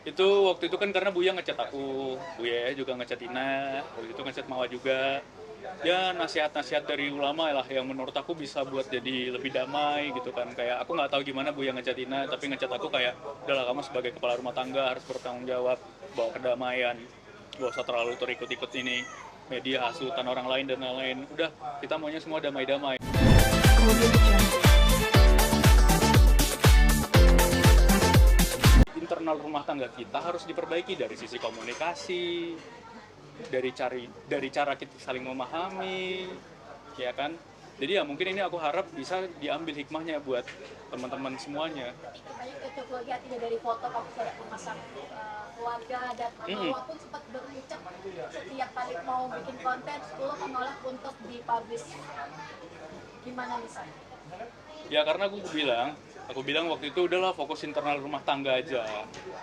Itu waktu itu kan karena Buya ngechat aku, Buya juga ngechat Ina, waktu itu ngechat Mawa juga. Ya nasihat-nasihat dari ulama lah yang menurut aku bisa buat jadi lebih damai gitu kan. Kayak aku nggak tahu gimana Buya ngechat Ina, tapi ngechat aku kayak, udahlah kamu sebagai kepala rumah tangga harus bertanggung jawab bawa kedamaian, gak usah terlalu terikut-ikut ini media hasutan orang lain dan lain-lain. Udah, kita maunya semua damai-damai. Internal rumah tangga kita harus diperbaiki dari sisi komunikasi, dari cara kita saling memahami, ya kan. Jadi ya mungkin ini aku harap bisa diambil hikmahnya buat teman-teman semuanya. Banyak cocok lagi artinya dari foto kamu sudah memasang keluarga dan walaupun sempat berucap setiap kali mau bikin konten 10 menolak untuk dipublish. Gimana misalnya? Ya karena aku bilang waktu itu udahlah fokus internal rumah tangga aja,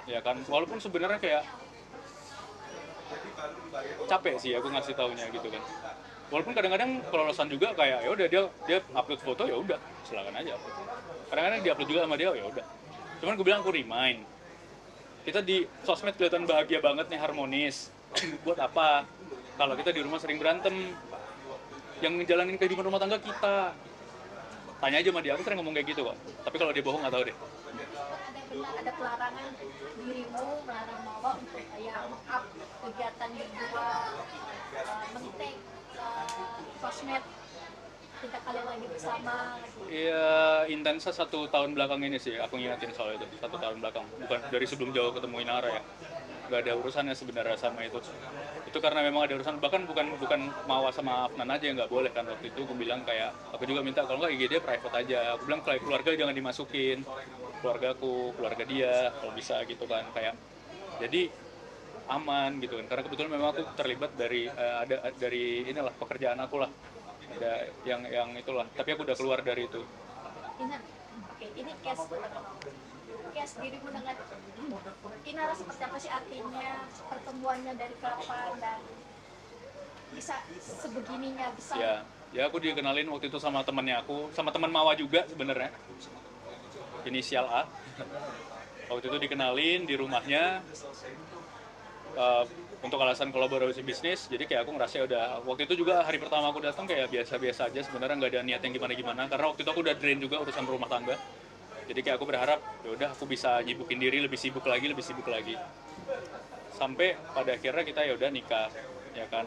ya kan. Walaupun sebenarnya kayak capek sih aku ngasih taunya gitu kan. Walaupun kadang-kadang kelolosan juga kayak ya udah dia upload foto ya udah silakan aja upload. Kadang-kadang diupload juga sama dia ya udah. Cuman gue bilang aku remind, kita di sosmed kelihatan bahagia banget nih, harmonis. Buat apa kalau kita di rumah sering berantem? Yang ngejalanin kehidupan rumah tangga kita. Tanya aja sama dia, aku sering ngomong kayak gitu kok. Tapi kalau dia bohong nggak tahu deh. Ada benar ada pelarangan dirimu melarang Mawa untuk ya up kegiatan berdua men-take sosmed kita kalian lagi bersama gitu. Iya, intensnya 1 tahun belakang ini sih, aku ngingetin soal itu. 1 tahun belakang, bukan dari sebelum jauh ketemu Inara ya. Gak ada urusannya sebenarnya sama itu. Itu karena memang ada urusan, bahkan bukan Mawa sama Afnan aja yang nggak boleh kan. Waktu itu aku bilang kayak, aku juga minta kalau nggak IG dia private aja. Aku bilang kayak keluarga jangan dimasukin, keluargaku, keluarga dia, kalau bisa gitu kan. Kayak, jadi aman gitu kan. Karena kebetulan memang aku terlibat ada dari inilah pekerjaan aku lah. Ada yang itulah. Tapi aku udah keluar dari itu. Ini oke, ini case dirimu dengan Inara seperti apa sih artinya pertemuannya dari kapan dan bisa sebegininya bisa Ya aku dikenalin waktu itu sama temannya aku, sama teman Mawa juga sebenarnya, inisial A. Waktu itu dikenalin di rumahnya uh, untuk alasan kolaborasi bisnis. Jadi kayak aku ngerasa ya udah, waktu itu juga hari pertama aku datang kayak biasa-biasa aja sebenarnya, nggak ada niat yang gimana-gimana karena waktu itu aku udah drain juga urusan rumah tangga. Jadi kayak aku berharap ya udah aku bisa nyibukin diri lebih sibuk lagi sampai pada akhirnya kita ya udah nikah, ya kan.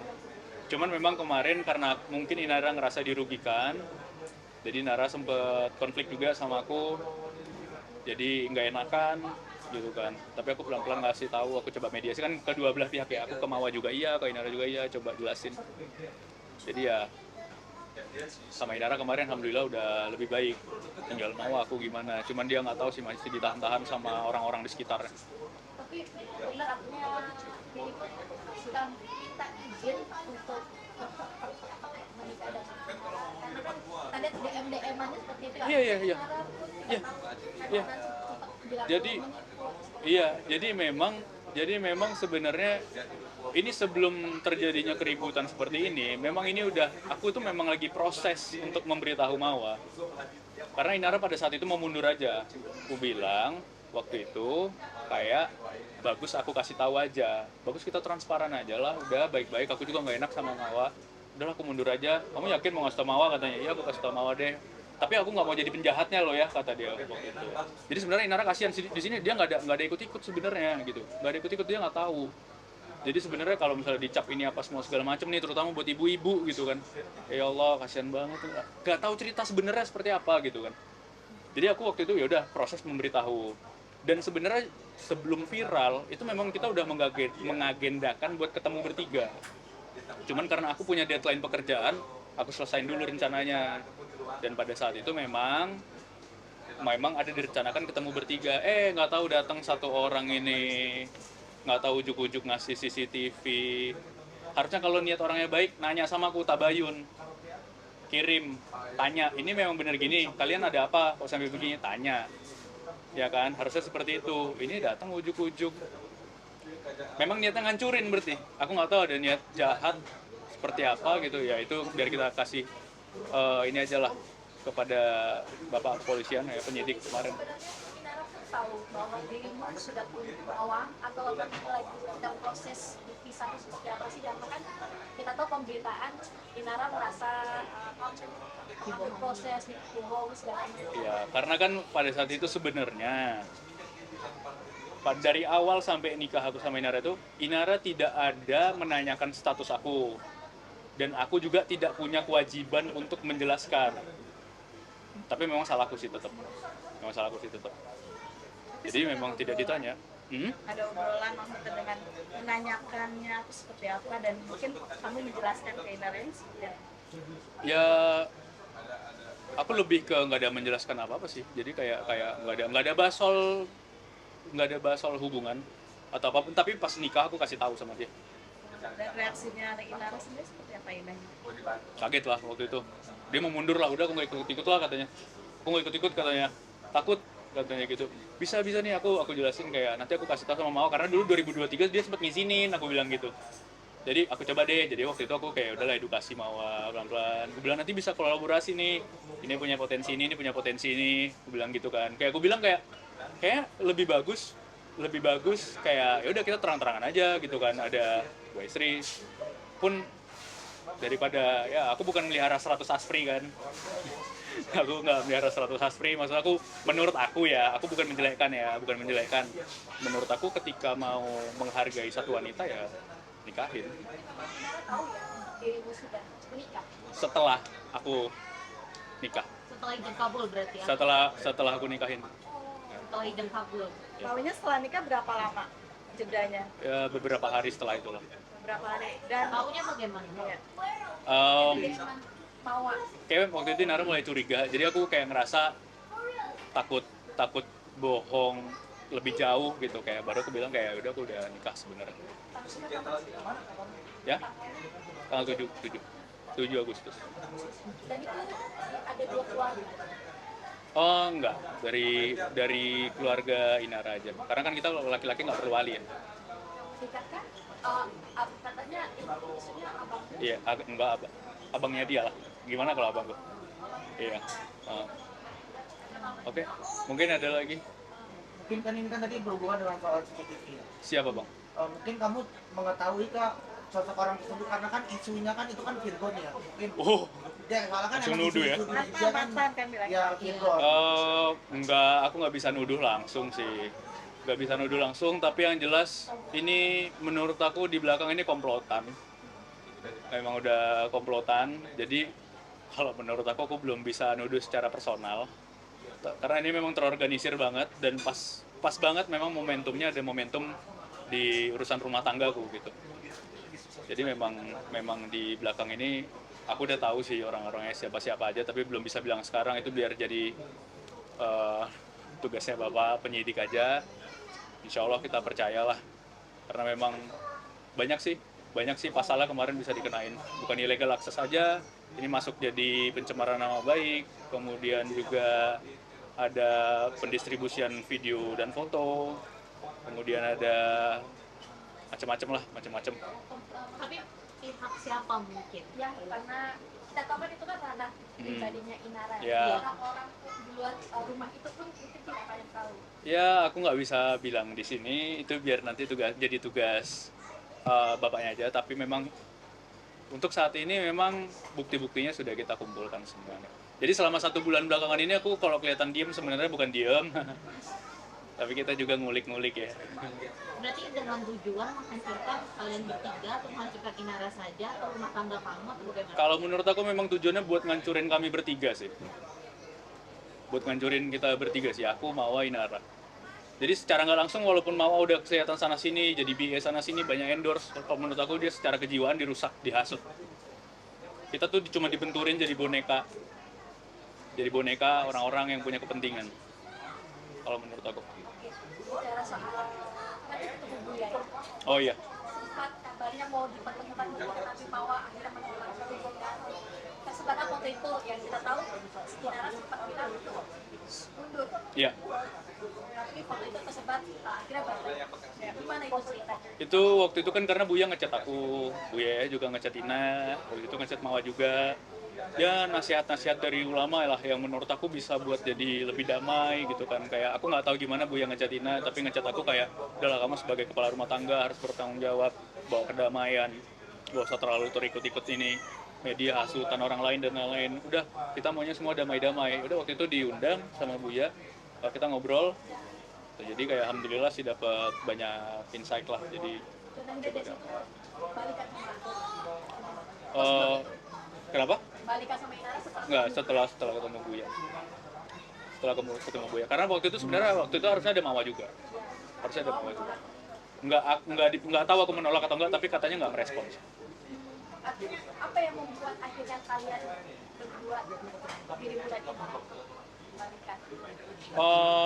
Cuman memang kemarin karena mungkin Inara ngerasa dirugikan, jadi Nara sempet konflik juga sama aku, jadi nggak enakan gitu kan. Tapi aku pelan-pelan ngasih tahu, aku coba mediasi kan kedua belah pihak ya, aku ke Mawa juga iya, ke Inara juga iya, coba jelasin. Jadi ya sama Inara kemarin alhamdulillah udah lebih baik, tinggal Mawa aku gimana. Cuman dia nggak tahu sih, masih ditahan-tahan sama orang-orang di sekitarnya. tapi benar artinya dirimu sudah minta izin untuk menikah dengan karena kan tadi DM-DM-annya seperti itu Iya. Iya. Iya. Jadi jadi memang sebenarnya ini sebelum terjadinya keributan seperti ini, memang ini udah aku tuh memang lagi proses untuk memberitahu Mawa. Karena Inara pada saat itu mau mundur aja. Aku bilang waktu itu kayak bagus aku kasih tahu aja. Bagus kita transparan aja lah, udah baik-baik. Aku juga nggak enak sama Mawa. Udahlah aku mundur aja. Kamu yakin mau ngasih tau Mawa? Katanya. Iya, aku kasih tau Mawa deh. Tapi aku nggak mau jadi penjahatnya loh ya, kata dia waktu itu. Jadi sebenarnya Inara kasihan di sini, dia nggak ada ikut-ikut sebenarnya gitu. Nggak ada ikut-ikut, dia nggak tahu. Jadi sebenarnya kalau misalnya dicap ini apa semua segala macam nih, terutama buat ibu-ibu gitu kan. Ya Allah, kasihan banget. Nggak tahu cerita sebenarnya seperti apa gitu kan. Jadi aku waktu itu ya udah proses memberitahu. Dan sebenarnya sebelum viral itu memang kita udah mengagendakan buat ketemu bertiga. Cuman karena aku punya deadline pekerjaan, aku selesain dulu rencananya. Dan pada saat itu memang ada direncanakan ketemu bertiga. Nggak tahu datang satu orang ini, nggak tahu ujuk-ujuk ngasih CCTV. Harusnya kalau niat orangnya baik, nanya sama aku, tabayun, kirim, tanya, ini memang benar gini, kalian ada apa kok sampai begini, tanya, ya kan. Harusnya seperti itu. Ini datang ujuk-ujuk, memang niatnya ngancurin berarti. Aku nggak tahu ada niat jahat seperti apa gitu ya. Itu biar kita kasih ini aja lah kepada bapak kepolisian ya, penyidik kemarin. tahu bahwa dirimu sudah punya Mawar atau lagi dalam proses dipisah itu seperti apa sih? Dan kan kita tahu pemberitaan Inara merasa proses dibohong segala macam. Ya, karena kan pada saat itu sebenarnya dari awal sampai nikah aku sama Inara itu, Inara tidak ada menanyakan status aku. Dan aku juga tidak punya kewajiban untuk menjelaskan. Tapi memang salahku sih tetap. Memang salahku sih tetap. Jadi memang tidak ditanya. Ada obrolan maksudnya dengan menanyakannya itu seperti apa dan mungkin kamu menjelaskan ke Inara ini seperti apa? Ya, aku lebih ke nggak ada menjelaskan apa-apa sih. Jadi kayak nggak ada bahas soal hubungan atau apapun. Tapi pas nikah aku kasih tahu sama dia. Dan reaksinya Inara sendiri seperti apa Indah? Kaget lah waktu itu. Dia mau mundur lah, udah aku nggak ikut-ikut lah katanya. Aku nggak ikut-ikut katanya. Takut katanya gitu. Bisa nih aku jelasin kayak nanti aku kasih tahu sama Mawar karena dulu 2023 dia sempat ngizinin, aku bilang gitu. Jadi aku coba deh. Jadi waktu itu aku kayak udahlah edukasi Mawar pelan-pelan. Aku bilang nanti bisa kolaborasi nih. Ini punya potensi ini punya potensi ini. Aku bilang gitu kan. Kayak aku bilang kayak lebih bagus kayak ya udah kita terang-terangan aja gitu kan, ada dua istri pun daripada ya aku bukan melihara 100 aspri kan. Aku nggak melihara 100 aspri, maksud aku menurut aku ya, aku bukan menjelekkan, menurut aku ketika mau menghargai satu wanita ya nikahin. Tahu ya dirimu sudah menikah Setelah aku nikah, Setelah ijab kabul berarti ya? setelah aku nikahin Setelah ijab kabul. Kawinnya setelah nikah berapa lama jedanya? ya beberapa hari setelah itulah. Berapa hari? Dan Taunya bagaimana? Iya. dengan Mawar. Kayak waktu itu Nara mulai curiga, jadi aku kayak ngerasa takut bohong lebih jauh gitu, kayak baru aku bilang kayak udah aku udah nikah sebenarnya. Ya, tanggal 7 Agustus. Dan itu ada dua keluarga. Oh enggak, dari keluarga Inara aja, karena kan kita laki-laki nggak perlu wali ya. Dikatakan katanya ini maksudnya abang. Iya, enggak abangnya dia lah. Gimana kalau abangku? Iya. Oke, mungkin ada lagi. Mungkin kan ini kan tadi berhubungan dengan soal CCTV. Siapa bang? Mungkin kamu mengetahui kak sosok orang tersebut karena kan isunya kan itu kan Virgon ya. Mungkin Oh, ya soalnya kan langsung emang nuduh ya? isu-isu di media kan Mantan kan bilang. ya Virgon. enggak, aku nggak bisa nuduh langsung sih. Nggak bisa nuduh langsung, tapi yang jelas ini menurut aku di belakang ini komplotan. Memang udah komplotan, jadi kalau menurut aku belum bisa nuduh secara personal. Karena ini memang terorganisir banget dan pas banget memang momentumnya ada momentum di urusan rumah tanggaku gitu. Jadi memang di belakang ini aku udah tahu sih orang-orangnya siapa-siapa aja, tapi belum bisa bilang sekarang, itu biar jadi tugasnya Bapak penyidik aja. Insya Allah kita percayalah, karena memang banyak sih pasalnya kemarin bisa dikenain, bukan illegal access saja, ini masuk jadi pencemaran nama baik, kemudian juga ada pendistribusian video dan foto, kemudian ada macam-macam. Tapi pihak siapa mungkin? Ya karena kita tahu kan itu kan ranah pribadinya Inara. Ya. Orang-orang di luar rumah itu pun mungkin tidak banyak tahu. Ya aku nggak bisa bilang di sini, itu biar nanti jadi tugas bapaknya aja, tapi memang untuk saat ini memang bukti-buktinya sudah kita kumpulkan semuanya. Jadi selama 1 bulan belakangan ini aku kalau kelihatan diem sebenarnya bukan diem, tapi kita juga ngulik-ngulik ya. Berarti dengan tujuan menghancurkan kalian bertiga atau menghancurkan Inara saja atau rumah tangga kamu atau bagaimana? Kalau menurut aku memang tujuannya buat ngancurin kami bertiga sih. Buat ngancurin kita bertiga sih, aku, Mawar, Inara. Jadi secara nggak langsung walaupun Mawar udah kesehatan sana sini, jadi BA sana sini, banyak endorse, kalau menurut aku dia secara kejiwaan dirusak, dihasut. Kita tuh cuma dibenturin jadi boneka orang-orang yang punya kepentingan. Kalau menurut aku. Bicara soal kan itu Buya ya. Oh iya. Sempat kabarnya mau dipertemukan dulu, tapi Mawar akhirnya menolak pertemuan. Sebenarnya waktu itu yang kita tahu Inara sempat bilang itu mundur. Iya. Tapi waktu itu tersebar akhirnya balik. Gimana itu ceritanya? Itu waktu itu kan karena Buya ngechat aku, Buya juga ngechat Ina, waktu itu ngechat Mawa juga. Ya nasihat-nasihat dari ulama lah yang menurut aku bisa buat jadi lebih damai gitu kan. Kayak aku nggak tahu gimana Buya ngechat Ina, tapi ngechat aku kayak, udahlah kamu sebagai kepala rumah tangga harus bertanggung jawab, bawa kedamaian, gak usah terlalu terikut-ikut ini media hasutan orang lain dan lain-lain. Udah kita maunya semua damai-damai. Udah waktu itu diundang sama Buya, kita ngobrol. Jadi kayak alhamdulillah sih dapat banyak insight lah. Jadi Dan dari situ balikan sama aku. eh, kenapa? Balikan sama Inara setelah Enggak, setelah ketemu Buya. Setelah ketemu Buya. Karena waktu itu sebenarnya harusnya ada Mawa juga. Harusnya ada Mawa juga. Enggak tahu aku menolak atau enggak, tapi katanya enggak merespons. artinya apa yang membuat akhirnya kalian berdua diri bulan ini balikan? Eh